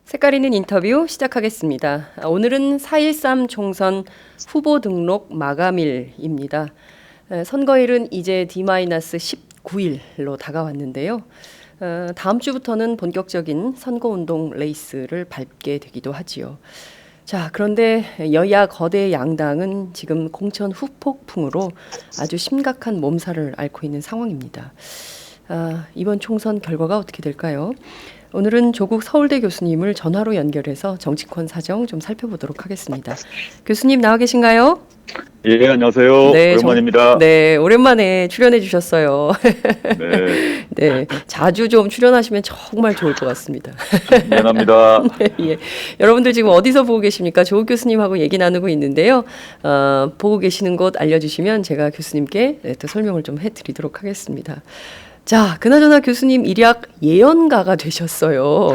색깔 있는 인터뷰 시작하겠습니다. 오늘은 4.13 총선 후보 등록 마감일입니다. 선거일은 이제 D-19일로 다가왔는데요. 다음 주부터는 본격적인 선거운동 레이스를 밟게 되기도 하지요. 자, 그런데 여야 거대 양당은 지금 공천 후폭풍으로 아주 심각한 몸살을 앓고 있는 상황입니다. 이번 총선 결과가 어떻게 될까요? 오늘은 조국 서울대 교수님을 전화로 연결해서 정치권 사정 좀 살펴보도록 하겠습니다. 교수님 나와 계신가요? 예, 안녕하세요. 네, 오랜만입니다. 네, 오랜만에 출연해 주셨어요. 네, 네, 자주 좀 출연하시면 정말 좋을 것 같습니다. 미안합니다. 예. 여러분들 지금 어디서 보고 계십니까? 조국 교수님하고 얘기 나누고 있는데요. 보고 계시는 곳 알려주시면 제가 교수님께 또 설명을 좀 해드리도록 하겠습니다. 자, 그나저나 교수님 일약 예언가가 되셨어요.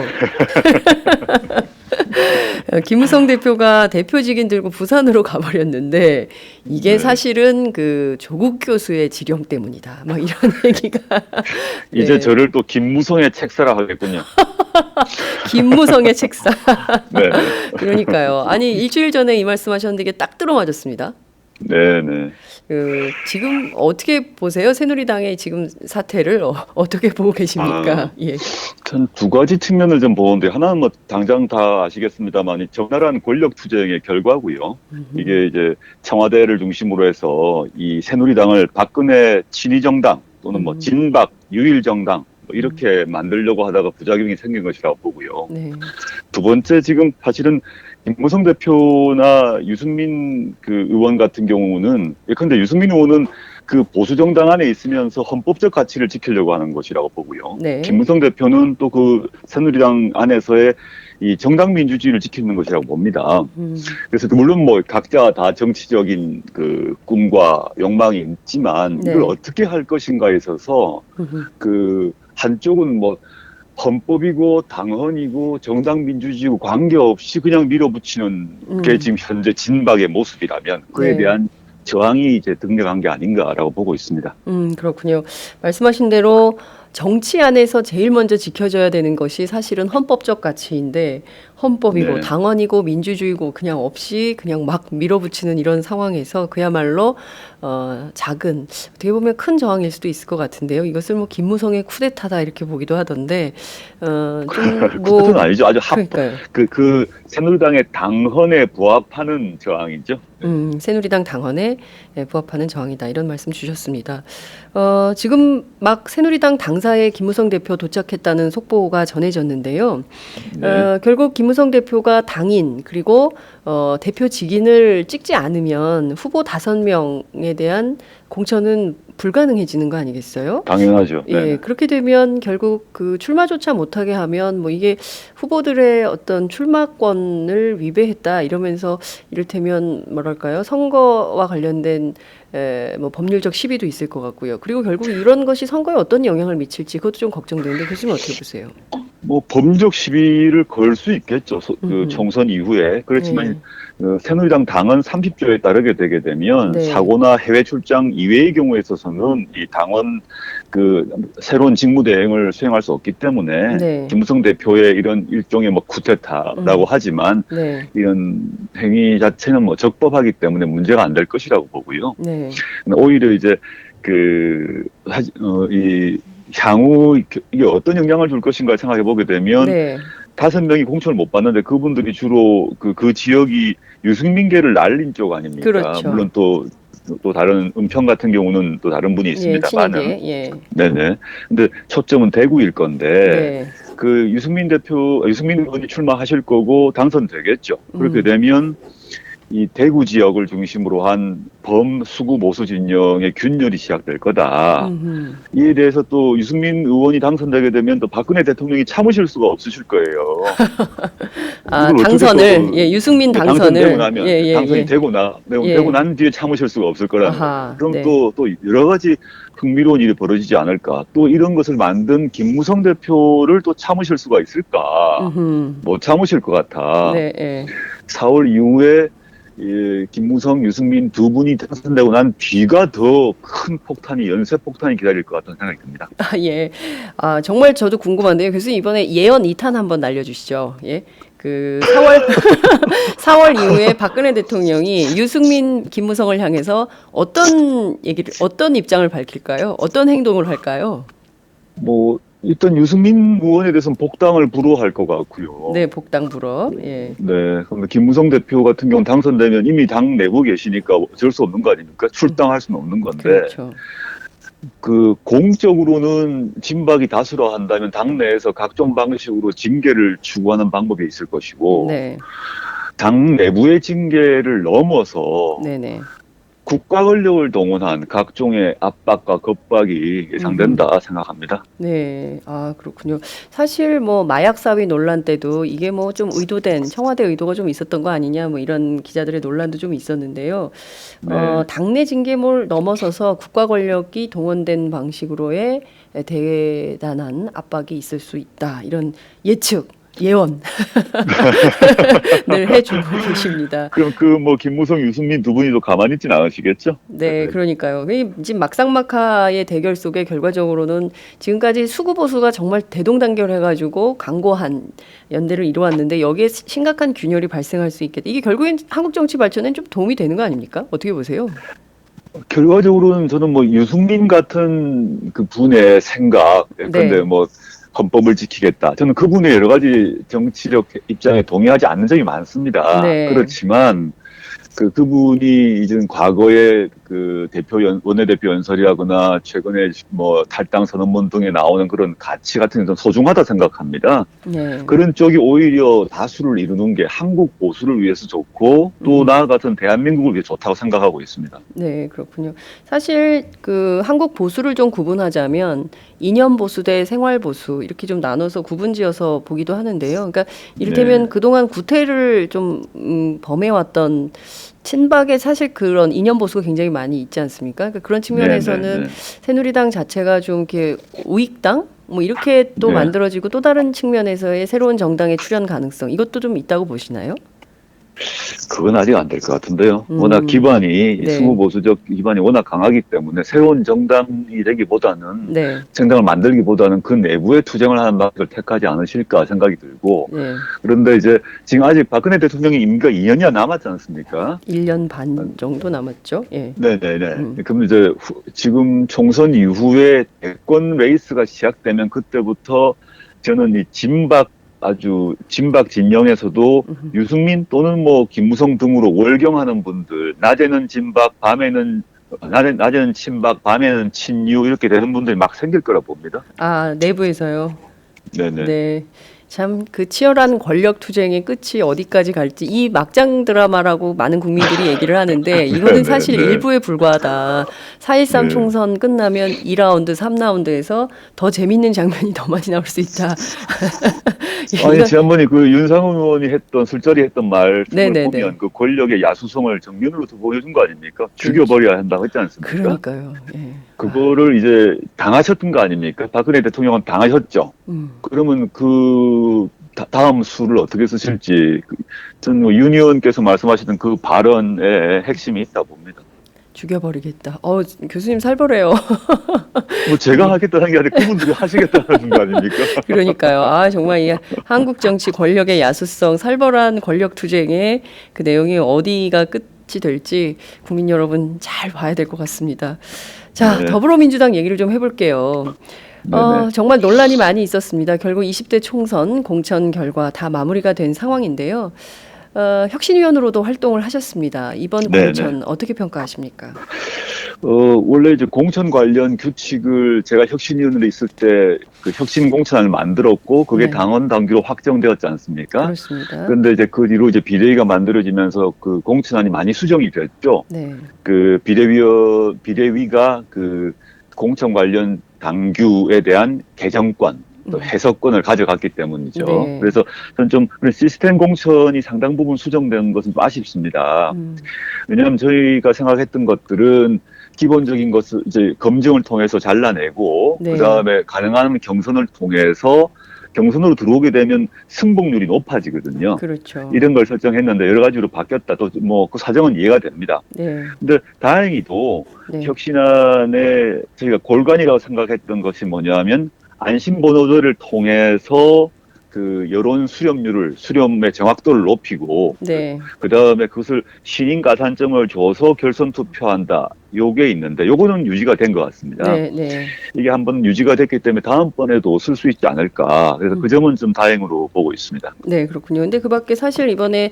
김무성 대표가 대표직인 들고 부산으로 가버렸는데 이게 네. 사실은 그 조국 교수의 지령 때문이다. 막 이런 얘기가 이제 네. 저를 또 김무성의 책사라 하겠군요. 김무성의 책사. 네, 그러니까요. 아니 일주일 전에 이 말씀하셨는데 이게 딱 들어맞았습니다. 네, 네. 지금 어떻게 보세요? 새누리당의 지금 사태를 어떻게 보고 계십니까? 예. 전 두 가지 측면을 좀 보는데 하나는 뭐 당장 다 아시겠습니다만 이 적나라한 권력 투쟁의 결과고요. 이게 이제 청와대를 중심으로 해서 이 새누리당을 박근혜 친위정당 또는 뭐 진박 유일정당 뭐 이렇게 만들려고 하다가 부작용이 생긴 것이라고 보고요. 네. 두 번째 지금 사실은 김무성 대표나 유승민 그 의원 같은 경우는 예컨대 유승민 의원은 그 보수 정당 안에 있으면서 헌법적 가치를 지키려고 하는 것이라고 보고요. 네. 김무성 대표는 또 그 새누리당 안에서의 이 정당 민주주의를 지키는 것이라고 봅니다. 그래서 물론 뭐 각자 다 정치적인 그 꿈과 욕망이 있지만 네. 이걸 어떻게 할 것인가에 있어서 그 한쪽은 뭐 헌법이고 당헌이고 정당 민주주의고 관계없이 그냥 밀어붙이는 게 지금 현재 진박의 모습이라면 그에 네. 대한 저항이 이제 등장한 게 아닌가라고 보고 있습니다. 그렇군요. 말씀하신 대로 정치 안에서 제일 먼저 지켜져야 되는 것이 사실은 헌법적 가치인데 헌법이고 네. 당원이고 민주주의고 그냥 없이 그냥 막 밀어붙이는 이런 상황에서 그야말로 작은 어떻게 보면 큰 저항일 수도 있을 것 같은데요. 이것을 뭐 김무성의 쿠데타다 이렇게 보기도 하던데 그것은 아니죠. 아주 그러니까요. 그 새누리당의 당헌에 부합하는 저항이죠. 새누리당 당헌에 부합하는 저항이다 이런 말씀 주셨습니다. 지금 막 새누리당 당사에 김무성 대표 도착했다는 속보가 전해졌는데요. 네. 결국 김무성 대표가 당인 그리고 대표 직인을 찍지 않으면 후보 5명에 대한 공천은 불가능해지는 거 아니겠어요? 당연하죠. 예, 네. 그렇게 되면 결국 그 출마조차 못하게 하면 뭐 이게 후보들의 어떤 출마권을 위배했다 이러면서 이를테면 뭐랄까요 선거와 관련된 뭐 법률적 시비도 있을 것 같고요. 그리고 결국 이런 것이 선거에 어떤 영향을 미칠지 그것도 좀 걱정되는데 교수님 어떻게 보세요? 뭐 법적 시비를 걸 수 있겠죠. 그 총선 이후에. 그렇지만 새누리당 당헌 30조에 따르게 되게 되면 네. 사고나 해외 출장 이외의 경우에 있어서는 이 당헌 그 새로운 직무 대행을 수행할 수 없기 때문에 네. 김무성 대표의 이런 일종의 뭐 쿠데타라고 하지만 네, 이런 행위 자체는 뭐 적법하기 때문에 문제가 안 될 것이라고 보고요. 네, 오히려 이제 이 향후 이게 어떤 영향을 줄 것인가 생각해 보게 되면 네, 5명이 공천을 못 받는데 그분들이 주로 그 지역이 유승민계를 날린 쪽 아닙니까? 그렇죠. 물론 또 다른 은평 같은 경우는 또 다른 분이 예, 있습니다만은. 친이계, 예, 네네. 근데 초점은 대구일 건데 네, 그 유승민 의원이 출마하실 거고 당선되겠죠. 그렇게 되면 이 대구 지역을 중심으로 한 범수구 보수 진영의 균열이 시작될 거다. 이에 대해서 또 유승민 의원이 당선되게 되면 또 박근혜 대통령이 참으실 수가 없으실 거예요. 당선을 예, 유승민 당선을 당선되고 나면 예, 당선이 예. 되고 난 뒤에 참으실 수가 없을 거라는 아하, 거예요. 그럼 네. 또 여러 가지 흥미로운 일이 벌어지지 않을까. 또 이런 것을 만든 김무성 대표를 또 참으실 수가 있을까. 못 참으실 것 같아. 네, 예. 4월 이후에 김무성, 유승민 두 분이 당선되고 난 뒤가 더 큰 폭탄이, 연쇄 폭탄이 기다릴 것 같다는 생각이 듭니다. 아, 예. 아, 정말 저도 궁금한데요. 교수님 이번에 예언 2탄 한번 날려주시죠. 예. 그 4월 4월 이후에 박근혜 대통령이 유승민, 김무성을 향해서 어떤 입장을 밝힐까요? 어떤 행동을 할까요? 뭐 일단 유승민 의원에 대해서는 복당을 불허할 것 같고요. 네, 복당 불허. 예. 네, 그런데 김무성 대표 같은 경우는 당선되면 이미 당 내부 계시니까 어쩔 수 없는 거 아닙니까? 출당할 수는 없는 건데, 그렇죠. 그 공적으로는 진박이 다수라 한다면 당 내에서 각종 방식으로 징계를 추구하는 방법이 있을 것이고, 네. 당 내부의 징계를 넘어서 네네. 국가 권력을 동원한 각종의 압박과 겁박이 예상된다 생각합니다. 네. 아, 그렇군요. 사실 뭐 마약 사위 논란 때도 이게 뭐 좀 의도된 청와대 의도가 좀 있었던 거 아니냐 뭐 이런 기자들의 논란도 좀 있었는데요. 네. 당내 징계를 넘어서서 국가 권력이 동원된 방식으로의 대단한 압박이 있을 수 있다. 이런 예측, 예언 늘 해주고 계십니다. 그럼 그 뭐 김무성, 유승민 두 분이도 가만히 있진 않으시겠죠? 네, 그러니까요. 지금 막상막하의 대결 속에 결과적으로는 지금까지 수구 보수가 정말 대동단결해가지고 강고한 연대를 이루었는데 여기에 심각한 균열이 발생할 수 있겠다. 이게 결국엔 한국 정치 발전에 좀 도움이 되는 거 아닙니까? 어떻게 보세요? 결과적으로는 저는 뭐 유승민 같은 그 분의 생각, 근데 네. 뭐 헌법을 지키겠다. 저는 그분의 여러 가지 정치적 입장에 동의하지 않는 점이 많습니다. 네. 그렇지만 그분이 이제 과거에 그 원내대표 연설이라거나 최근에 뭐 탈당 선언문 등에 나오는 그런 가치 같은 게 좀 소중하다 생각합니다. 네. 그런 쪽이 오히려 다수를 이루는 게 한국 보수를 위해서 좋고 또 나아가서는 대한민국을 위해 좋다고 생각하고 있습니다. 네, 그렇군요. 사실 그 한국 보수를 좀 구분하자면 이념 보수 대 생활 보수 이렇게 좀 나눠서 구분지어서 보기도 하는데요. 그러니까 이를테면 네. 그동안 구태를 좀 범해왔던 친박의 사실 그런 이념 보수가 굉장히 많이 있지 않습니까? 그러니까 그런 측면에서는 네. 새누리당 자체가 좀 이렇게 우익당 뭐 이렇게 또 네. 만들어지고 또 다른 측면에서의 새로운 정당의 출현 가능성 이것도 좀 있다고 보시나요? 그건 아직 안 될 것 같은데요. 워낙 기반이 네. 수구 보수적 기반이 워낙 강하기 때문에 새로운 정당이 되기보다는 네. 정당을 만들기보다는 그 내부에 투쟁을 하는 방식을 택하지 않으실까 생각이 들고 네. 그런데 이제 지금 아직 박근혜 대통령이 임기가 2년이나 남았지 않습니까? 1년 반 정도 남았죠. 예. 네네네. 그럼 이제 지금 총선 이후에 대권 레이스가 시작되면 그때부터 저는 이 아주 진박 진영에서도 유승민 또는 뭐 김무성 등으로 월경하는 분들, 낮에는 진박, 낮에는 친박, 밤에는 친유 이렇게 되는 분들이 막 생길 거라 봅니다. 아, 내부에서요. 네네. 네. 참 그 치열한 권력 투쟁의 끝이 어디까지 갈지 이 막장 드라마라고 많은 국민들이 얘기를 하는데 이거는 사실 네. 일부에 불과하다. 4.13 네. 총선 끝나면 2라운드, 3라운드에서 더 재밌는 장면이 더 많이 나올 수 있다. 아니 지난번에 그 윤상훈 의원이 술자리 했던 말씀을 네네네. 보면 그 권력의 야수성을 정면으로 보여준 거 아닙니까? 죽여버려야 한다고 했지 않습니까? 그러니까요. 예. 그거를 이제 당하셨던 거 아닙니까? 박근혜 대통령은 당하셨죠. 그러면 그 다음 수를 어떻게 쓰실지 저는 윤 의원께서 말씀하시던 그 발언에 핵심이 있다 봅니다. 죽여버리겠다. 교수님 살벌해요. 뭐 제가 하겠다는 게 아니라 그분들이 하시겠다는 거 아닙니까? 그러니까요. 아, 정말 이 한국 정치 권력의 야수성, 살벌한 권력 투쟁의 그 내용이 어디가 끝이 될지 국민 여러분 잘 봐야 될 것 같습니다. 자, 네. 더불어민주당 얘기를 좀 해볼게요. 네네. 정말 논란이 많이 있었습니다. 결국 20대 총선 공천 결과 다 마무리가 된 상황인데요. 혁신위원으로도 활동을 하셨습니다. 이번 네네. 공천 어떻게 평가하십니까? 원래 이제 공천 관련 규칙을 제가 혁신위원으로 있을 때 그 혁신 공천을 만들었고 그게 네. 당원 당규로 확정되었지 않습니까? 그렇습니다. 그런데 이제 그 뒤로 이제 비대위가 만들어지면서 그 공천안이 많이 수정이 됐죠. 네. 그 비대위가 그 공천 관련 당규에 대한 개정권, 또 해석권을 가져갔기 때문이죠. 네. 그래서 저는 좀 그런 시스템 공천이 상당 부분 수정된 것은 좀 아쉽습니다. 왜냐하면 저희가 생각했던 것들은 기본적인 것을 이제 검증을 통해서 잘라내고 네. 그다음에 가능한 경선을 통해서 경선으로 들어오게 되면 승복률이 높아지거든요. 그렇죠. 이런 걸 설정했는데 여러 가지로 바뀌었다. 또 뭐 그 사정은 이해가 됩니다. 네. 근데 다행히도 네. 혁신안에 저희가 골간이라고 생각했던 것이 뭐냐면 안심번호제를 통해서 그 여론 수렴의 정확도를 높이고 네. 그다음에 그것을 신인 가산점을 줘서 결선 투표한다. 요게 있는데 요거는 유지가 된 것 같습니다. 네. 네. 이게 한번 유지가 됐기 때문에 다음번에도 쓸 수 있지 않을까. 그래서 그 점은 좀 다행으로 보고 있습니다. 네, 그렇군요. 근데 그 밖에 사실 이번에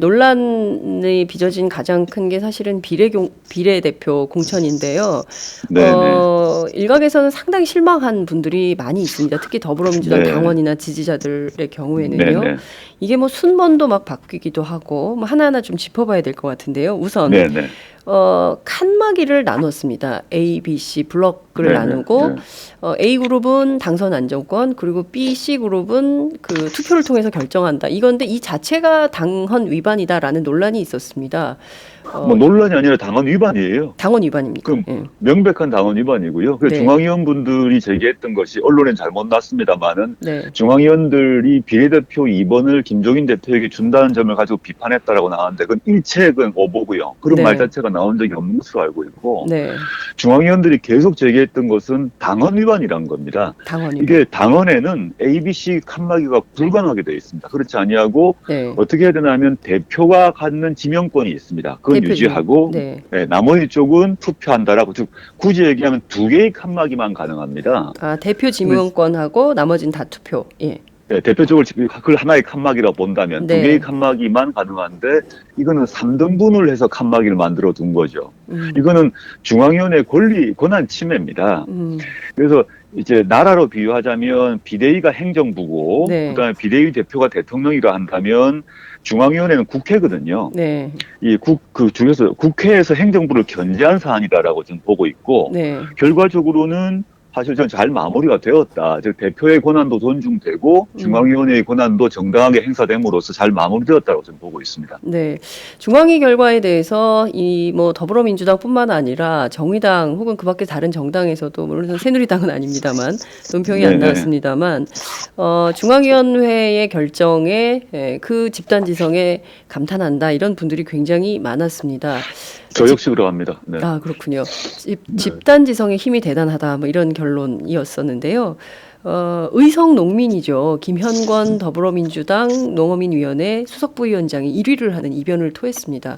논란이 빚어진 가장 큰 게 사실은 비례대표 공천인데요. 네네. 일각에서는 상당히 실망한 분들이 많이 있습니다. 특히 더불어민주당 네. 당원이나 지지자들의 경우에는요. 네네. 이게 뭐 순번도 막 바뀌기도 하고 뭐 하나하나 좀 짚어봐야 될 것 같은데요. 우선 네네. 칸막이를 나눴습니다. A, B, C 블럭을 네네. 나누고 네. A 그룹은 당선 안정권, 그리고 B, C 그룹은 그 투표를 통해서 결정한다. 이건데 이 자체가 당헌 위반이다라는 논란이 있었습니다. 뭐 논란이 아니라 당헌 위반이에요. 당헌 위반입니까? 그럼 예. 명백한 당헌 위반이고요. 그 네. 중앙위원분들이 제기했던 것이 언론엔 잘못 났습니다만은 네. 중앙위원들이 비례대표 2번을 김종인 대표에게 준다는 점을 가지고 비판했다라고 나왔는데 그건 일체건 오보고요. 그런 네. 말 자체가 나온 적이 없는 것으로 알고 있고 네. 중앙위원들이 계속 제기했던 것은 당헌 위반이란 겁니다. 당헌 위반. 이게 당헌에는 ABC 칸막이가 불가능하게 되어 있습니다. 그렇지 아니하고 네. 어떻게 해야 되냐면 대표가 갖는 지명권이 있습니다. 그건 대표 유지하고 네. 네, 나머지 쪽은 투표한다라고 즉 굳이 얘기하면 두 개의 칸막이만 가능합니다. 아, 대표 지명권하고 나머지는 다 투표. 예. 네, 대표적으로 그걸 하나의 칸막이라고 본다면 네. 두 개의 칸막이만 가능한데 이거는 3등분을 해서 칸막이를 만들어 둔 거죠. 이거는 중앙위원회 권한 침해입니다. 그래서 이제 나라로 비유하자면 비대위가 행정부고 네. 그다음에 비대위 대표가 대통령이라 한다면 중앙위원회는 국회거든요. 네. 그 중에서 국회에서 행정부를 견제한 사안이다라고 저는 보고 있고 네. 결과적으로는 사실 저는 잘 마무리가 되었다. 즉 대표의 권한도 존중되고 중앙위원회의 권한도 정당하게 행사됨으로써 잘 마무리되었다고 저는 보고 있습니다. 네. 중앙위 결과에 대해서 이 뭐 더불어민주당뿐만 아니라 정의당 혹은 그 밖에 다른 정당에서도 물론 새누리당은 아닙니다만 논평이 안 네네. 나왔습니다만 중앙위원회의 결정에 그 집단 지성에 감탄한다 이런 분들이 굉장히 많았습니다. 저 역시 그러합니다. 네. 아, 그렇군요. 집단 지성의 힘이 대단하다 뭐 이런 결론이었었는데요. 의성 농민이죠. 김현권 더불어민주당 농어민위원회 수석부위원장이 1위를 하는 이변을 토했습니다.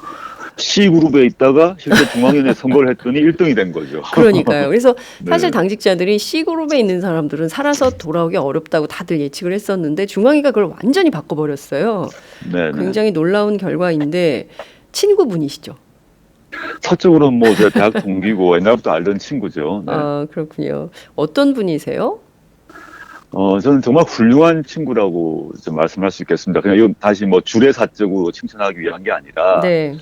C그룹에 있다가 실제 중앙위원회 선거를 했더니 1등이 된 거죠. 그러니까요. 그래서 사실 네. 당직자들이 C그룹에 있는 사람들은 살아서 돌아오기 어렵다고 다들 예측을 했었는데 중앙위가 그걸 완전히 바꿔버렸어요. 네, 굉장히 놀라운 결과인데 친구분이시죠. 사적으로는 뭐 제가 대학 동기고 옛날부터 알던 친구죠. 네. 아, 그렇군요. 어떤 분이세요? 저는 정말 훌륭한 친구라고 좀 말씀할 수 있겠습니다. 그냥 이건 다시 뭐 주례사적으로 칭찬하기 위한 게 아니라 네.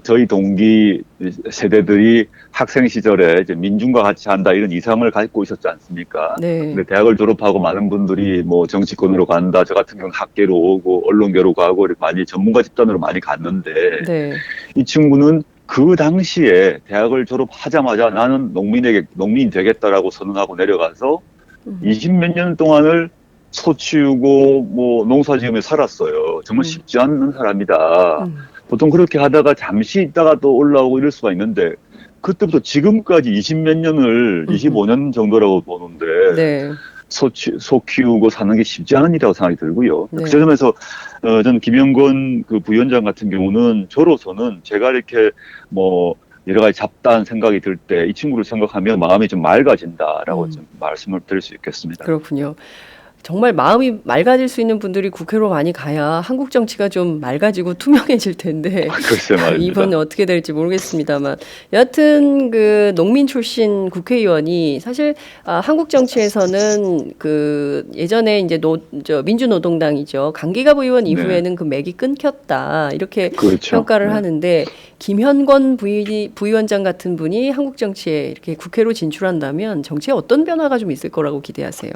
저희 동기 세대들이 학생 시절에 이제 민중과 같이 한다 이런 이상을 갖고 있었지 않습니까? 네. 근데 대학을 졸업하고 많은 분들이 뭐 정치권으로 간다, 저 같은 경우는 학계로 오고 언론계로 가고 이렇게 많이 전문가 집단으로 많이 갔는데 네. 이 친구는 그 당시에 대학을 졸업하자마자 나는 농민이 되겠다라고 선언하고 내려가서 20몇 년 동안을 소 키우고 뭐 농사지으며 살았어요. 정말 쉽지 않은 사람이다. 보통 그렇게 하다가 잠시 있다가 또 올라오고 이럴 수가 있는데 그때부터 지금까지 20몇 년을 25년 정도라고 보는데 네. 소 키우고 사는 게 쉽지 않은 일이라고 생각이 들고요. 네. 그 점에서 저는 김영건 그 부위원장 같은 경우는 저로서는 제가 이렇게 뭐 여러 가지 잡다한 생각이 들 때 이 친구를 생각하면 마음이 좀 맑아진다라고 좀 말씀을 드릴 수 있겠습니다. 그렇군요. 정말 마음이 맑아질 수 있는 분들이 국회로 많이 가야 한국 정치가 좀 맑아지고 투명해질 텐데 글쎄 말입니다. 이번에 어떻게 될지 모르겠습니다만 여하튼 그 농민 출신 국회의원이 사실 한국 정치에서는 그 예전에 이제 민주노동당이죠. 강기갑 의원 이후에는 그 맥이 끊겼다 이렇게 그렇죠. 평가를 하는데 김현권 부위원장 같은 분이 한국 정치에 이렇게 국회로 진출한다면 정치에 어떤 변화가 좀 있을 거라고 기대하세요?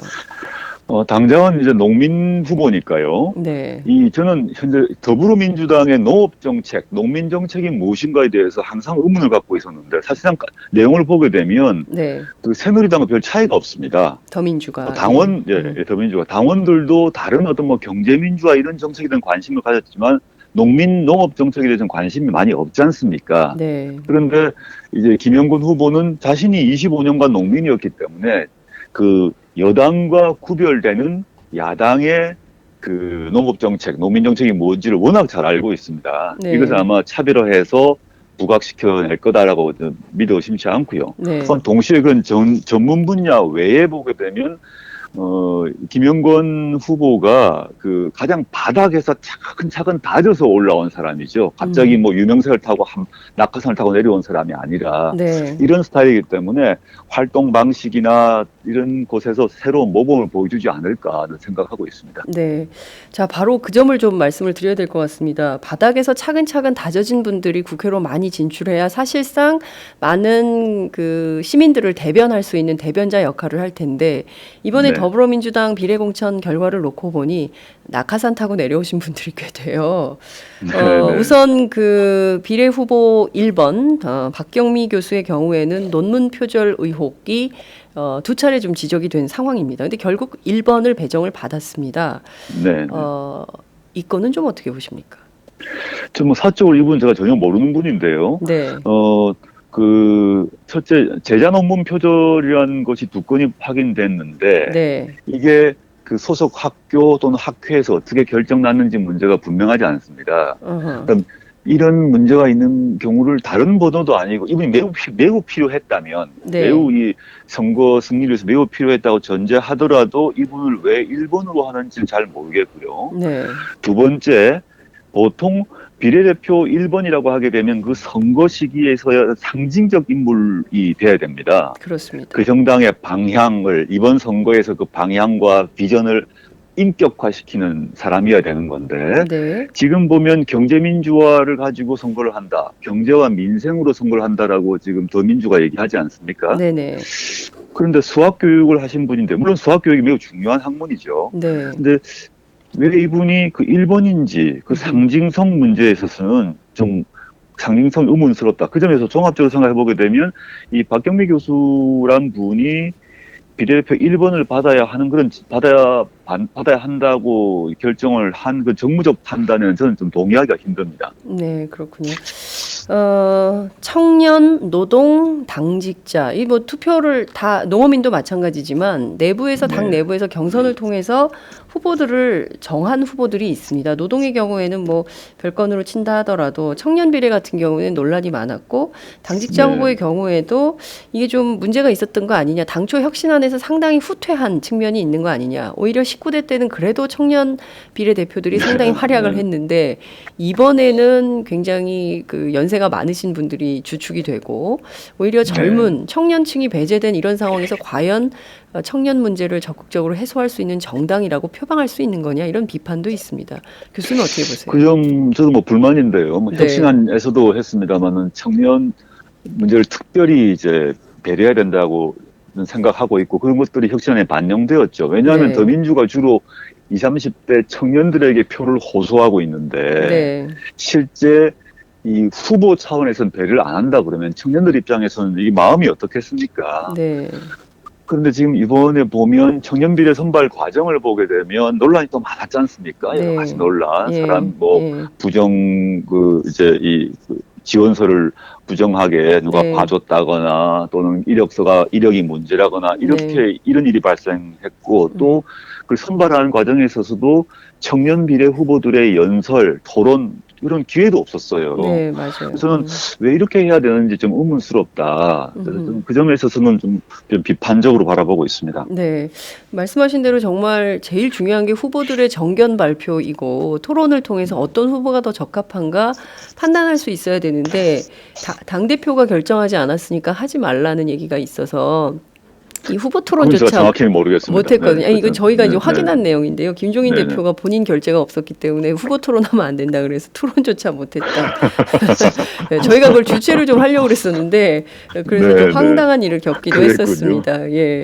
당장은 이제 농민 후보니까요. 네. 저는 현재 더불어민주당의 농업정책, 농민정책이 무엇인가에 대해서 항상 의문을 갖고 있었는데, 사실상 내용을 보게 되면, 네. 그 새누리당과 별 차이가 없습니다. 더민주가. 더민주가. 당원들도 다른 어떤 뭐 경제민주화 이런 정책에 대한 관심을 가졌지만, 농업정책에 대해서는 관심이 많이 없지 않습니까? 네. 그런데 이제 김영건 후보는 자신이 25년간 농민이었기 때문에 그 여당과 구별되는 야당의 그 농업정책, 농민정책이 뭔지를 워낙 잘 알고 있습니다. 네. 이것을 아마 차별화해서 부각시켜낼 거다라고 믿어 의심치 않고요. 네. 동시에 그런 전문 분야 외에 보게 되면 김영건 후보가 그 가장 바닥에서 차근차근 다져서 올라온 사람이죠. 갑자기 뭐 유명세를 타고 낙하산을 타고 내려온 사람이 아니라 네. 이런 스타일이기 때문에 활동 방식이나 이런 곳에서 새로운 모범을 보여주지 않을까 생각하고 있습니다. 네. 자, 바로 그 점을 좀 말씀을 드려야 될 것 같습니다. 바닥에서 차근차근 다져진 분들이 국회로 많이 진출해야 사실상 많은 그 시민들을 대변할 수 있는 대변자 역할을 할 텐데 이번에 네. 더불어민주당 비례공천 결과를 놓고 보니 낙하산 타고 내려오신 분들이 꽤 돼요. 우선 그 비례 후보 1번 박경미 교수의 경우에는 논문 표절 의혹이 두 차례 좀 지적이 된 상황입니다. 근데 결국 1번을 배정을 받았습니다. 네. 이 건은 좀 어떻게 보십니까? 저 뭐 사적으로 이분 제가 전혀 모르는 분인데요. 네. 그 첫째 제자 논문 표절이라는 것이 두 건이 확인됐는데 네. 이게 그 소속 학교 또는 학회에서 어떻게 결정났는지 문제가 분명하지 않습니다. 그럼 이런 문제가 있는 경우를 다른 번호도 아니고 이분이 매우 필요했다면 네. 매우 이 선거 승리를 위해서 매우 필요했다고 전제하더라도 이분을 왜 1번으로 하는지는 잘 모르겠고요. 네. 두 번째, 보통 비례대표 1번이라고 하게 되면 그 선거 시기에서야 상징적 인물이 돼야 됩니다. 그렇습니다. 그 정당의 방향을 이번 선거에서 그 방향과 비전을 인격화시키는 사람이어야 되는 건데 네. 지금 보면 경제민주화를 가지고 선거를 한다. 경제와 민생으로 선거를 한다라고 지금 더민주가 얘기하지 않습니까? 네네. 그런데 수학교육을 하신 분인데 물론 수학교육이 매우 중요한 학문이죠. 네. 근데 왜 이분이 그 1번인지 그 상징성 문제에 있어서는 좀 상징성 의문스럽다. 그 점에서 종합적으로 생각해 보게 되면 이 박경미 교수란 분이 비례대표 1번을 받아야 한다고 결정을 한 그 정무적 판단에는 저는 좀 동의하기가 힘듭니다. 네, 그렇군요. 청년, 노동, 당직자, 이 뭐 투표를 다 농어민도 마찬가지지만 내부에서 당 네. 내부에서 경선을 통해서 후보들을 정한 후보들이 있습니다. 노동의 경우에는 뭐 별건으로 친다 하더라도 청년 비례 같은 경우에는 논란이 많았고 당직자 네. 후보의 경우에도 이게 좀 문제가 있었던 거 아니냐. 당초 혁신안에서 상당히 후퇴한 측면이 있는 거 아니냐. 오히려 19대 때는 그래도 청년 비례 대표들이 상당히 활약을 했는데 이번에는 굉장히 그 연세가 많으신 분들이 주축이 되고 오히려 젊은 청년층이 배제된 이런 상황에서 과연 청년 문제를 적극적으로 해소할 수 있는 정당이라고 표방할 수 있는 거냐 이런 비판도 있습니다. 교수는 어떻게 보세요? 그 점 저도 뭐 불만인데요. 뭐 네. 혁신안에서도 했습니다만은 청년 문제를 특별히 이제 배려해야 된다고 생각하고 있고 그런 것들이 혁신안에 반영되었죠. 왜냐하면 네. 더민주가 주로 20, 30대 청년들에게 표를 호소하고 있는데 네. 실제 이 후보 차원에서는 배려를 안 한다 그러면 청년들 입장에서는 이 마음이 어떻겠습니까? 네. 그런데 지금 이번에 보면 청년 비례 선발 과정을 보게 되면 논란이 또 많았지 않습니까? 여러 네. 가지 논란, 예. 사람 뭐 예. 부정 이제 그 지원서를 부정하게 누가 네. 봐줬다거나 또는 이력이 문제라거나 이렇게 이런 일이 발생했고 또 그 선발하는 과정에 있어서도 청년 비례 후보들의 연설, 토론 이런 기회도 없었어요. 네, 맞아요. 저는 왜 이렇게 해야 되는지 좀 의문스럽다. 그래서 그 점에 있어서는 좀 비판적으로 바라보고 있습니다. 네, 말씀하신 대로 정말 제일 중요한 게 후보들의 정견 발표이고 토론을 통해서 어떤 후보가 더 적합한가 판단할 수 있어야 되는데 당대표가 결정하지 않았으니까 하지 말라는 얘기가 있어서 이 후보 제가 토론조차 정확히는 모르겠습니다. 못했거든요. 아니, 이거 저희가 이제 네, 확인한 내용인데요. 김종인 네네. 대표가 본인 결재가 없었기 때문에 후보 토론하면 안 된다 그래서 토론조차 못했다. 네, 저희가 그걸 주최를 좀 하려고 그랬었는데 그래서 좀 네네. 황당한 일을 겪기도 그랬군요. 했었습니다. 예.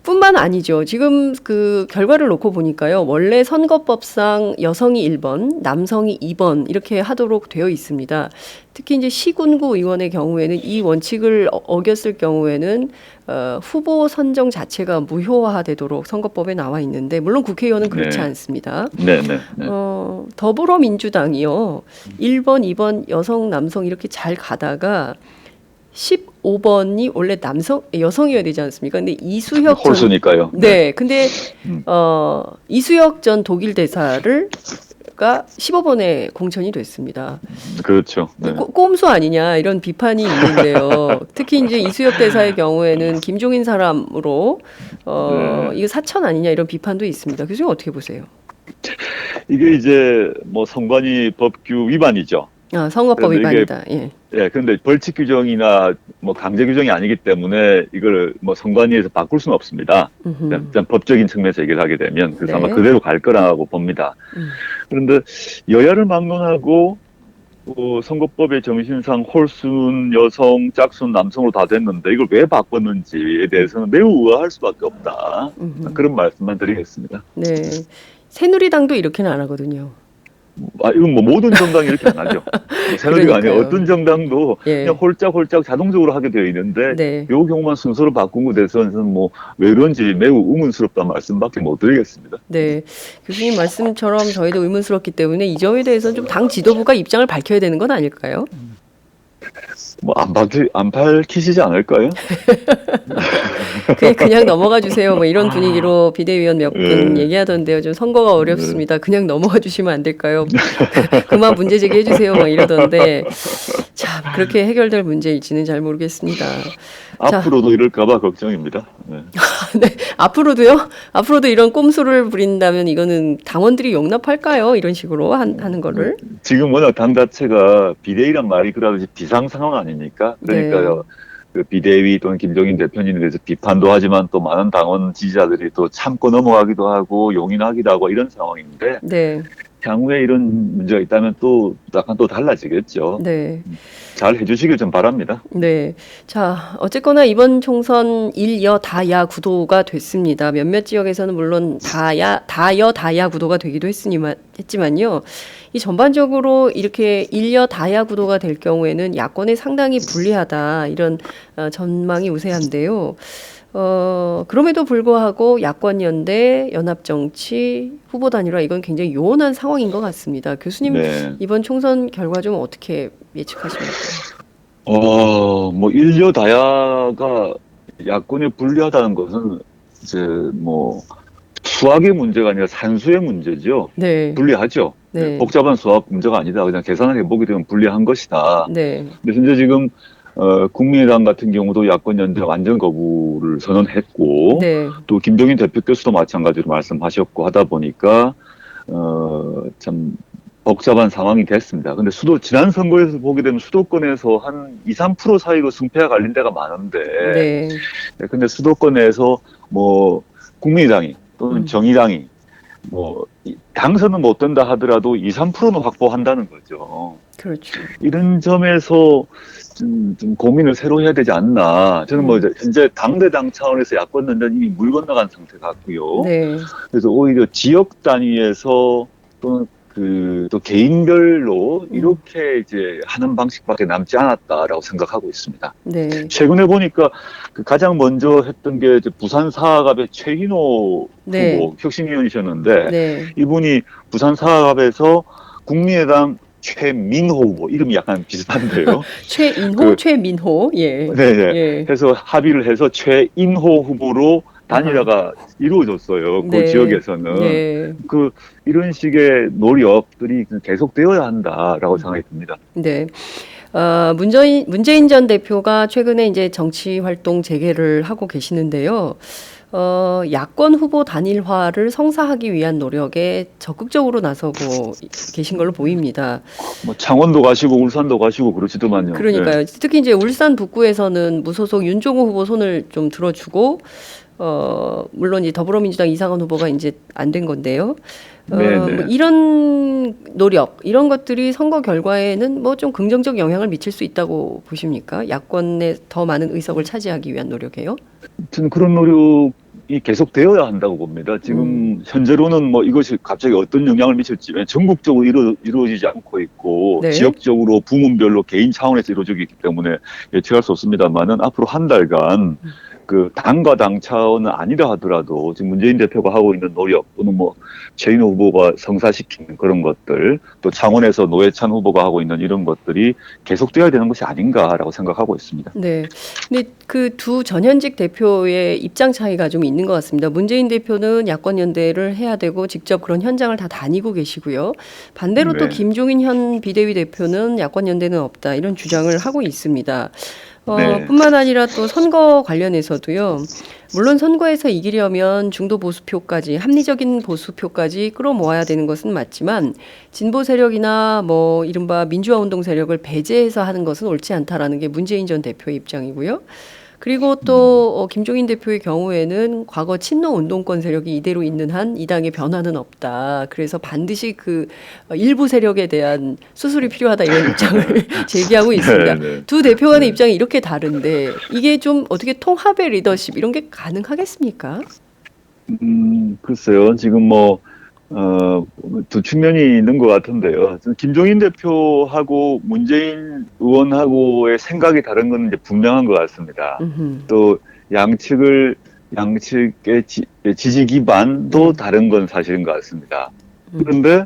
뿐만 아니죠. 지금 그 결과를 놓고 보니까요. 원래 선거법상 여성이 1번, 남성이 2번 이렇게 하도록 되어 있습니다. 특히 이제 시군구 의원의 경우에는 이 원칙을 어겼을 경우에는 후보 선정 자체가 무효화되도록 선거법에 나와 있는데 물론 국회의원은 그렇지 네. 않습니다. 네, 네, 네. 더불어민주당이요. 1번, 2번 여성, 남성 이렇게 잘 가다가 15번이 원래 여성이어야 되지 않습니까? 근데 이수혁 전 홀수니까요. 네, 근데 음. 이수혁 전 독일 대사가 15번에 공천이 됐습니다. 그렇죠. 네. 꼼수 아니냐 이런 비판이 있는데요. 특히 이제 이수혁 대사의 경우에는 김종인 사람으로 네. 이거 사천 아니냐 이런 비판도 있습니다. 교수님 어떻게 보세요? 이게 이제 뭐 선관위 법규 위반이죠. 아, 선거법 그런데 이게 위반이다. 예. 예, 근데 벌칙 규정이나 뭐 강제 규정이 아니기 때문에 이걸 뭐 선관위에서 바꿀 수는 없습니다. 음흠. 일단 법적인 측면에서 얘기를 하게 되면 그래서 네. 아마 그대로 갈 거라고 봅니다. 음. 그런데 여야를 막론하고 선거법의 정신상 홀수는 여성, 짝수는 남성으로 다 됐는데 이걸 왜 바꿨는지에 대해서는 매우 의아할 수밖에 없다. 음흠. 그런 말씀만 드리겠습니다. 네. 새누리당도 이렇게는 안 하거든요. 이건 뭐 모든 정당이 이렇게 안 하죠. 새누리가 아니라 그러니까요. 어떤 정당도 예. 그냥 홀짝홀짝 자동적으로 하게 되어 있는데 네. 요 경우만 순서로 바꾼 것에 대해서는 뭐 왜 그런지 매우 의문스럽다는 말씀밖에 못 드리겠습니다. 네. 교수님 말씀처럼 저희도 의문스럽기 때문에 이 점에 대해서는 좀 당 지도부가 입장을 밝혀야 되는 건 아닐까요? 뭐 안 밝히시지 않을까요? 그냥 넘어가 주세요. 뭐 이런 분위기로 비대위원 몇 분 네. 얘기하던데요. 좀 선거가 어렵습니다. 그냥 넘어가 주시면 안 될까요? 그만 문제 제기해 주세요. 막 이러던데 참 그렇게 해결될 문제일지는 잘 모르겠습니다. 자. 앞으로도 이럴까봐 걱정입니다. 네. 네, 앞으로도요? 앞으로도 이런 꼼수를 부린다면 이거는 당원들이 용납할까요? 이런 식으로 하는 거를. 지금 워낙 당 자체가 비대위란 말이 그러듯이 비상 상황 아닙니까? 그러니까요. 그 비대위 또는 김종인 대표님에 대해서 비판도 하지만 또 많은 당원 지지자들이 또 참고 넘어가기도 하고 용인하기도 하고 이런 상황인데 네, 향후에 이런 문제가 있다면 또 약간 또 달라지겠죠. 네, 잘 해주시길 좀 바랍니다. 네. 자, 어쨌거나 이번 총선 일여 다야 구도가 됐습니다. 몇몇 지역에서는 물론 다여 다야 구도가 되기도 했지만요. 이 전반적으로 이렇게 일여 다야 구도가 될 경우에는 야권에 상당히 불리하다 이런 전망이 우세한데요. 그럼에도 불구하고 야권 연대, 연합정치, 후보 단일화 이건 굉장히 요원한 상황인 것 같습니다. 교수님 네. 이번 총선 결과 좀 어떻게 예측하십니까? 뭐 일여다야가 야권에 불리하다는 것은 이제 뭐 수학의 문제가 아니라 산수의 문제죠. 네, 불리하죠. 네, 복잡한 수학 문제가 아니다. 그냥 계산을 해보게 되면 불리한 것이다. 네, 근데 현재 지금 국민의당 같은 경우도 야권 연대 완전 거부를 선언했고 네, 또 김종인 대표께서도 마찬가지로 말씀하셨고 하다 보니까 참 복잡한 상황이 됐습니다. 근데 지난 선거에서 보게 되면 수도권에서 한 2, 3% 사이로 승패가 갈린 데가 많은데 네, 근데 수도권에서 뭐 국민의당이 또는 정의당이 뭐 당선은 못 된다 하더라도 2, 3%는 확보한다는 거죠. 그렇죠. 이런 점에서 좀 고민을 새로 해야 되지 않나. 저는 뭐 이제 현재 당대당 차원에서 야권 연대는 이미 물 건너간 상태 같고요. 네, 그래서 오히려 지역 단위에서 또는 또 개인별로 이렇게 이제 하는 방식밖에 남지 않았다라고 생각하고 있습니다. 네, 최근에 보니까 그 가장 먼저 했던 게 이제 부산 사학압의 최인호 네. 후보 혁신위원이셨는데 네, 이분이 부산 사학압에서 국민의당 최민호 후보 이름이 약간 비슷한데요. 최인호, 최민호, 예, 네네. 예, 해서 합의를 해서 최인호 후보로 단일화가 이루어졌어요. 그 네. 지역에서는. 네, 이런 식의 노력들이 계속되어야 한다라고 생각이 듭니다. 네. 문재인 전 대표가 최근에 이제 정치 활동 재개를 하고 계시는데요. 야권 후보 단일화를 성사하기 위한 노력에 적극적으로 나서고 계신 걸로 보입니다. 뭐 창원도 가시고 울산도 가시고 그러시더만요. 그러니까요. 네. 특히 이제 울산 북구에서는 무소속 윤종호 후보 손을 좀 들어주고, 물론 이제 더불어민주당 이상원 후보가 이제 안 된 건데요. 네네. 뭐 이런 노력, 이런 것들이 선거 결과에는 뭐 좀 긍정적 영향을 미칠 수 있다고 보십니까? 야권에 더 많은 의석을 차지하기 위한 노력이에요? 저는 그런 노력 이 계속되어야 한다고 봅니다. 지금 현재로는 뭐 이것이 갑자기 어떤 영향을 미칠지 전국적으로 이루어지지 않고 있고 네. 지역적으로 부문별로 개인 차원에서 이루어지기 때문에 예측할 수 없습니다만은 앞으로 한 달간 그 당과 당 차원은 아니라 하더라도 지금 문재인 대표가 하고 있는 노력 또는 뭐 최인호 후보가 성사시키는 그런 것들 또 창원에서 노회찬 후보가 하고 있는 이런 것들이 계속돼야 되는 것이 아닌가라고 생각하고 있습니다. 네. 근데 그 두 전현직 대표의 입장 차이가 좀 있는 것 같습니다. 문재인 대표는 야권 연대를 해야 되고 직접 그런 현장을 다 다니고 계시고요. 반대로 또 네. 김종인 현 비대위 대표는 야권 연대는 없다 이런 주장을 하고 있습니다. 네. 뿐만 아니라 또 선거 관련해서도요. 물론 선거에서 이기려면 중도 보수표까지 합리적인 보수표까지 끌어모아야 되는 것은 맞지만 진보 세력이나 뭐 이른바 민주화 운동 세력을 배제해서 하는 것은 옳지 않다라는 게 문재인 전 대표의 입장이고요. 그리고 또 김종인 대표의 경우에는 과거 친노 운동권 세력이 이대로 있는 한 이 당의 변화는 없다. 그래서 반드시 그 일부 세력에 대한 수술이 필요하다 이런 입장을 제기하고 있습니다. 네. 두 대표 간의 입장이 이렇게 다른데 이게 좀 어떻게 통합의 리더십 이런 게 가능하겠습니까? 글쎄요. 지금 뭐 두 측면이 있는 것 같은데요. 저는 김종인 대표하고 문재인 의원하고의 생각이 다른 건 이제 분명한 것 같습니다. 음흠. 또 양측의 지지 기반도 다른 건 사실인 것 같습니다. 그런데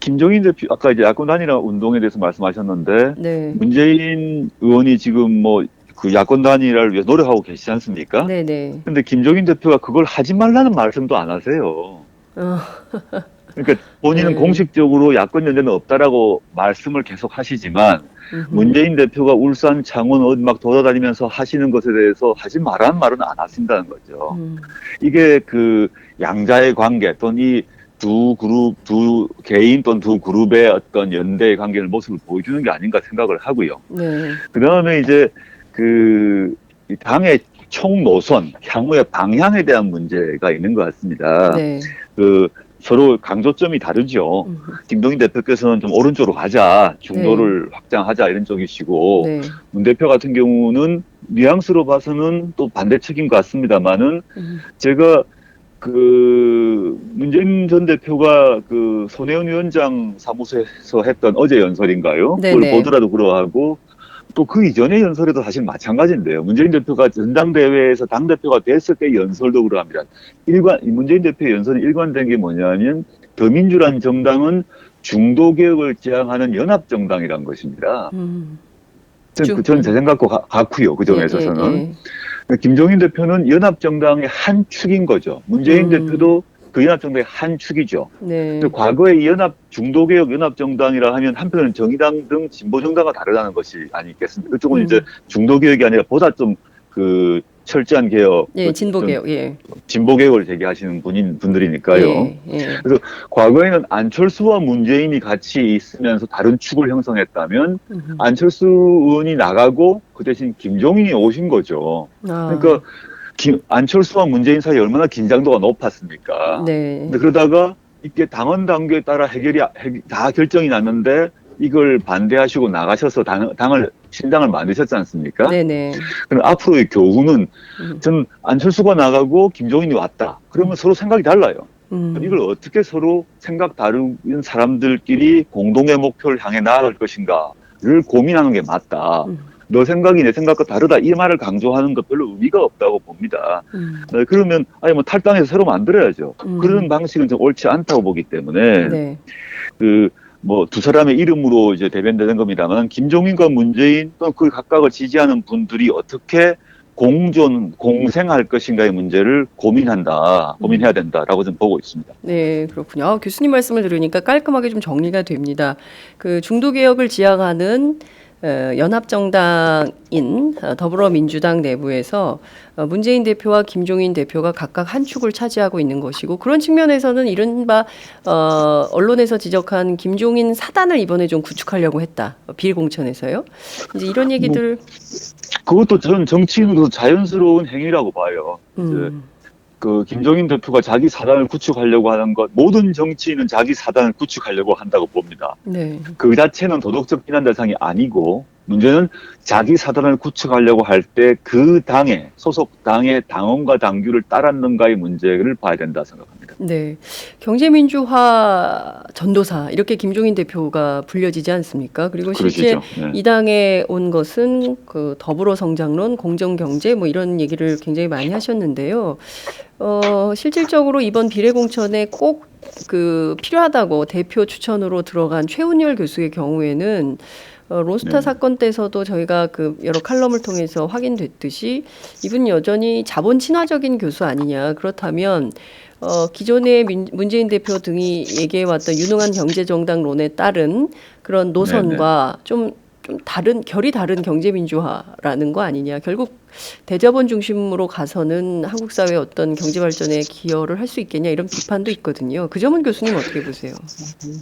김종인 대표 아까 이제 야권 단일화 운동에 대해서 말씀하셨는데 네. 문재인 의원이 지금 뭐 그 야권 단일화를 위해 노력하고 계시지 않습니까? 네네. 근데 김종인 대표가 그걸 하지 말라는 말씀도 안 하세요. 어, 그러니까 본인은 네. 공식적으로 야권 연대는 없다라고 말씀을 계속 하시지만 문재인 대표가 울산, 창원 어디 막 돌아다니면서 하시는 것에 대해서 하지 말라는 말은 안 하신다는 거죠. 이게 그 양자의 관계 또는 이 두 개인 또는 두 그룹의 어떤 연대의 관계를 모습을 보여주는 게 아닌가 생각을 하고요. 네. 그 다음에 이제 이 당의 총 노선, 향후의 방향에 대한 문제가 있는 것 같습니다. 네. 서로 강조점이 다르죠. 김동인 대표께서는 좀 오른쪽으로 가자, 중도를 확장하자 이런 쪽이시고, 네. 문 대표 같은 경우는 뉘앙스로 봐서는 또 반대측인 것 같습니다만은 제가 문재인 전 대표가 손혜원 위원장 사무소에서 했던 어제 연설인가요? 그걸 네네. 보더라도 그러하고 또 그 이전의 연설에도 사실 마찬가지인데요. 문재인 대표가 전당대회에서 당대표가 됐을 때 연설도 그러합니다. 문재인 대표의 연설이 일관된 게 뭐냐면 더민주라는 정당은 중도개혁을 지향하는 연합정당이란 것입니다. 저는 제 생각과 같고요. 그 점에 있어서는. 김종인 대표는 연합정당의 한 축인 거죠. 문재인 대표도 그 연합정당의 한 축이죠. 네. 과거에 이 중도개혁 연합정당이라 하면 한편은 정의당 등 진보정당과 다르다는 것이 아니겠습니까? 그쪽은 이제 중도개혁이 아니라 보다 좀 철저한 개혁, 예, 진보개혁, 예. 진보개혁을 제기하시는 분들이니까요. 예, 예. 그래서 과거에는 안철수와 문재인이 같이 있으면서 다른 축을 형성했다면 안철수 의원이 나가고 그 대신 김종인이 오신 거죠. 그러니까 안철수와 문재인 사이에 얼마나 긴장도가 높았습니까? 네. 근데 그러다가 이게 당원 당규에 따라 다 결정이 났는데 이걸 반대하시고 나가셔서 신당을 만드셨지 않습니까? 네네. 그럼 앞으로의 교훈은 전 안철수가 나가고 김종인이 왔다. 그러면 서로 생각이 달라요. 이걸 어떻게 서로 생각 다른 사람들끼리 공동의 목표를 향해 나아갈 것인가를 고민하는 게 맞다. 너 생각이 내 생각과 다르다. 이 말을 강조하는 것 별로 의미가 없다고 봅니다. 그러면 뭐 탈당해서 새로 만들어야죠. 그런 방식은 좀 옳지 않다고 보기 때문에 네. 두 사람의 이름으로 이제 대변되는 겁니다만 김종인과 문재인 또 그 각각을 지지하는 분들이 어떻게 공생할 것인가의 문제를 고민해야 된다라고 좀 보고 있습니다. 네, 그렇군요. 교수님 말씀을 들으니까 깔끔하게 좀 정리가 됩니다. 중도개혁을 지향하는 연합정당인 더불어민주당 내부에서 문재인 대표와 김종인 대표가 각각 한 축을 차지하고 있는 것이고 그런 측면에서는 이른바 언론에서 지적한 김종인 사단을 이번에 좀 구축하려고 했다. 비례공천에서요. 이제 이런 얘기들. 그것도 저는 정치인으로서 자연스러운 행위라고 봐요. 김종인 대표가 자기 사단을 구축하려고 하는 것, 모든 정치인은 자기 사단을 구축하려고 한다고 봅니다. 네. 그 자체는 도덕적 비난 대상이 아니고, 문제는 자기 사단을 구축하려고 할 때 그 당의 소속 당의 당원과 당규를 따랐는가의 문제를 봐야 된다 생각합니다. 네. 경제민주화 전도사 이렇게 김종인 대표가 불려지지 않습니까? 그리고 실제 그러시죠. 네. 이 당에 온 것은 그 더불어 성장론, 공정경제 뭐 이런 얘기를 굉장히 많이 하셨는데요. 실질적으로 이번 비례공천에 꼭 그 필요하다고 대표 추천으로 들어간 최운열 교수의 경우에는 로스타 네. 사건 때서도 저희가 그 여러 칼럼을 통해서 확인됐듯이 이분 여전히 자본 친화적인 교수 아니냐. 그렇다면 기존의 문재인 대표 등이 얘기해왔던 유능한 경제정당론에 따른 그런 노선과 좀 다른 결이 다른 경제민주화라는 거 아니냐. 결국 대자본 중심으로 가서는 한국 사회의 어떤 경제 발전에 기여를 할 수 있겠냐 이런 비판도 있거든요. 그 점은 교수님 어떻게 보세요?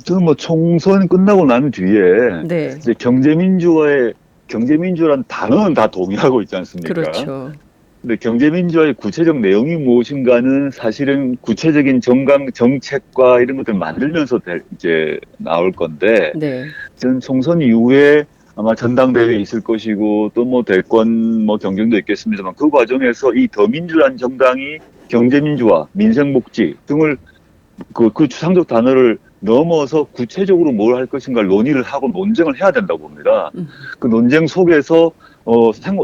저는 뭐 총선 끝나고 난 뒤에 네, 이제 경제민주라는 단어는 다 동의하고 있지 않습니까? 그렇죠. 근데 경제민주화의 구체적 내용이 무엇인가는 사실은 구체적인 정책과 이런 것들을 만들면서 이제 나올 건데, 네, 저는 총선 이후에 아마 전당대회에 있을 것이고 또 뭐 대권 뭐 경쟁도 있겠습니다만 그 과정에서 이 더민주라는 정당이 경제민주화, 민생복지 등을 그 추상적 단어를 넘어서 구체적으로 뭘 할 것인가를 논의를 하고 논쟁을 해야 된다고 봅니다. 그 논쟁 속에서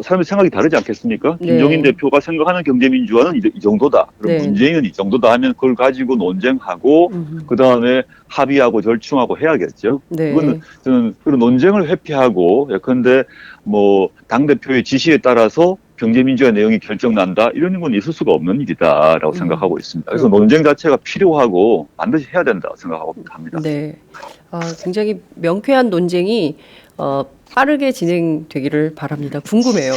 사람의 생각이 다르지 않겠습니까? 네. 김종인 대표가 생각하는 경제민주화는 이 정도다. 그럼 네. 문재인은 이 정도다 하면 그걸 가지고 논쟁하고 그 다음에 합의하고 절충하고 해야겠죠. 네. 그거는 저는 그런 논쟁을 회피하고 예컨대 뭐 당대표의 지시에 따라서 경제민주화 내용이 결정난다 이런 건 있을 수가 없는 일이다라고 생각하고 있습니다. 그래서 논쟁 자체가 필요하고 반드시 해야 된다고 생각하고 합니다. 네. 굉장히 명쾌한 논쟁이 빠르게 진행되기를 바랍니다. 궁금해요.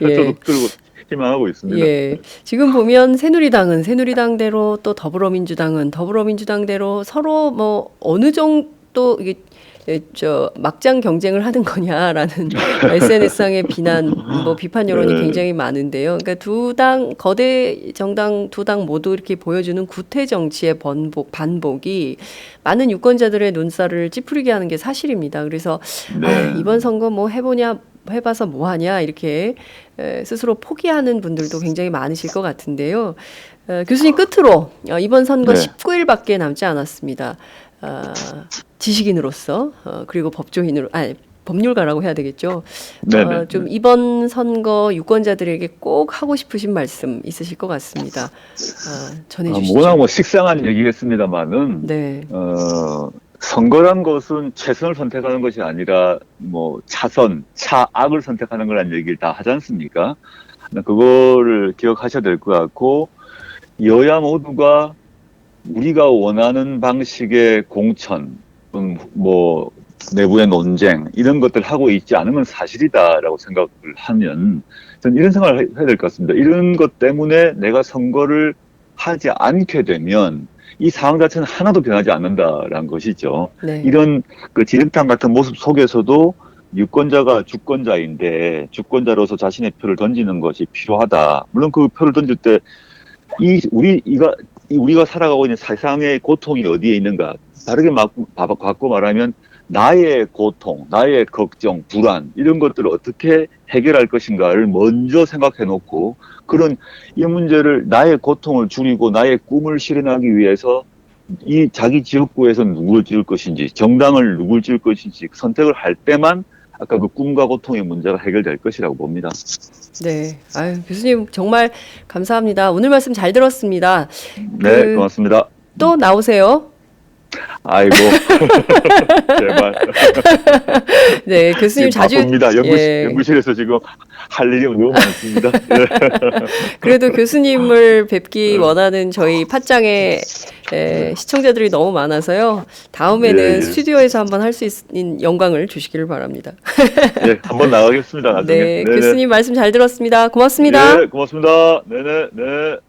예. 저도 그리고 희망하고 있습니다. 예. 지금 보면 새누리당은 새누리당대로 또 더불어민주당은 더불어민주당대로 서로 뭐 어느 정도 이게 막장 경쟁을 하는 거냐라는 SNS상의 비난, 뭐 비판 여론이 굉장히 많은데요. 그러니까 두 당, 거대 정당 두 당 모두 이렇게 보여주는 구태 정치의 반복이 많은 유권자들의 눈살을 찌푸리게 하는 게 사실입니다. 그래서 네. 이번 선거 뭐 해봐서 뭐하냐 이렇게 스스로 포기하는 분들도 굉장히 많으실 것 같은데요. 교수님 끝으로 이번 선거 네. 19일밖에 남지 않았습니다. 지식인으로서 그리고 법률가라고 해야 되겠죠. 좀 이번 선거 유권자들에게 꼭 하고 싶으신 말씀 있으실 것 같습니다. 전해주시죠. 워낙 뭐 식상한 얘기겠습니다만은 네. 선거란 것은 최선을 선택하는 것이 아니라 뭐 차악을 선택하는 거라는 얘기를 다 하지 않습니까? 그거를 기억하셔야 될 것 같고 여야 모두가 우리가 원하는 방식의 공천, 뭐 내부의 논쟁 이런 것들 하고 있지 않은 건 사실이다라고 생각을 하면 저는 이런 생각을 해야 될 것 같습니다. 이런 것 때문에 내가 선거를 하지 않게 되면 이 상황 자체는 하나도 변하지 않는다라는 것이죠. 네. 이런 그 지름탕 같은 모습 속에서도 유권자가 주권자인데 주권자로서 자신의 표를 던지는 것이 필요하다. 물론 그 표를 던질 때 우리가 살아가고 있는 세상의 고통이 어디에 있는가? 다르게 바꿔 말하면 나의 고통, 나의 걱정, 불안 이런 것들을 어떻게 해결할 것인가를 먼저 생각해 놓고 그런 이 문제를 나의 고통을 줄이고 나의 꿈을 실현하기 위해서 이 자기 지역구에서 누구를 찍을 것인지 정당을 누구를 찍을 것인지 선택을 할 때만 아까 그 꿈과 고통의 문제가 해결될 것이라고 봅니다. 네. 교수님 정말 감사합니다. 오늘 말씀 잘 들었습니다. 네, 고맙습니다. 또 나오세요. 아이고 제발. 네, 교수님 자주 바쁩니다. 연구실에서 지금 할 일이 너무 많습니다. 그래도 교수님을 뵙기 원하는 저희 팟짱의 시청자들이 너무 많아서요. 다음에는 스튜디오에서 한번 할 수 있는 영광을 주시기를 바랍니다. 네, 한번 나가겠습니다. 나중에. 네, 교수님 말씀 잘 들었습니다. 고맙습니다. 네, 고맙습니다. 네네.